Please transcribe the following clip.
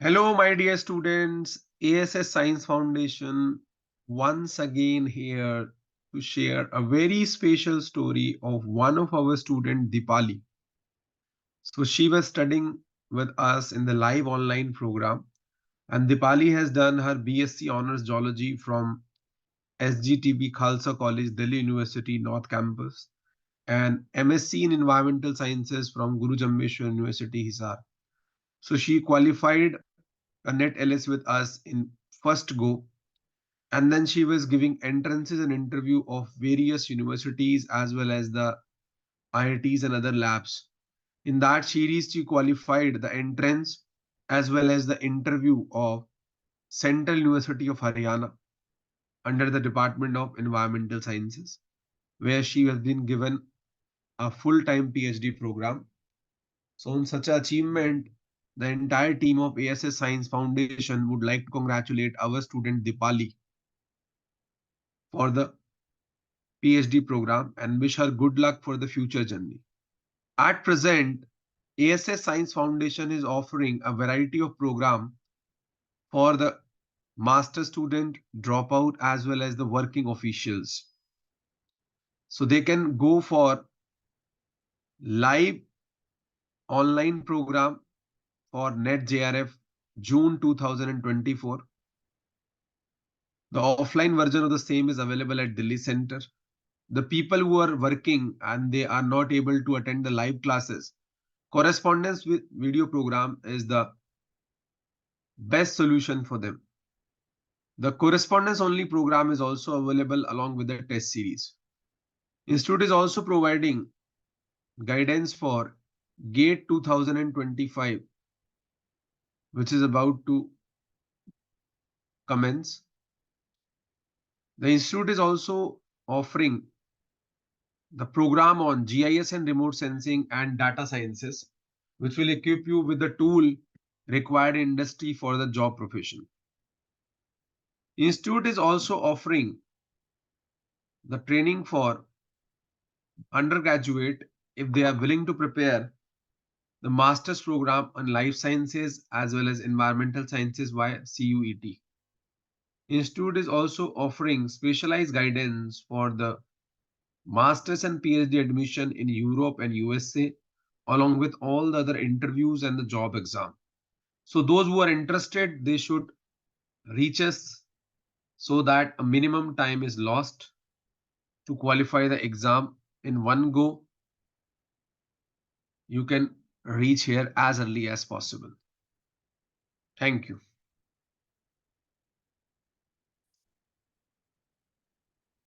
Hello, my dear students. A.S.S Science Foundation once again here to share a very special story of one of our student, DEEPALI. So she was studying with us in the live online program, and DEEPALI has done her B.SC Honors Geology from SGTB Khalsa College, Delhi University North Campus, and M.SC in Environmental Sciences from Guru Jambheshwar University, Hisar. So she qualified a NET-LS with us in first go, and then she was giving entrances and interview of various universities as well as the IITs and other labs. In that series, she qualified the entrance as well as the interview of Central University of Haryana under the Department of Environmental Sciences, where she has been given a full-time PhD program. So, on such an achievement, the entire team of A.S.S Science Foundation would like to congratulate our student Deepali for the PhD program and wish her good luck for the future journey. At present, A.S.S Science Foundation is offering a variety of program for the master student, dropout, as well as the working officials. So they can go for live online program for NET-JRF June 2024. The offline version of the same is available at Delhi Center. The people who are working and they are not able to attend the live classes, correspondence with video program is the best solution for them. The correspondence only program is also available along with the test series. Institute is also providing guidance for GATE 2025, which is about to commence. The institute is also offering the program on GIS and remote sensing and data sciences, which will equip you with the tool required in industry for the job profession. Institute is also offering the training for undergraduate if they are willing to prepare the master's program on life sciences as well as environmental sciences via CUET. Institute is also offering specialized guidance for the master's and PhD admission in Europe and USA, along with all the other interviews and the job exam. So those who are interested, they should reach us so that a minimum time is lost to qualify the exam in one go. You can reach here as early as possible. Thank you.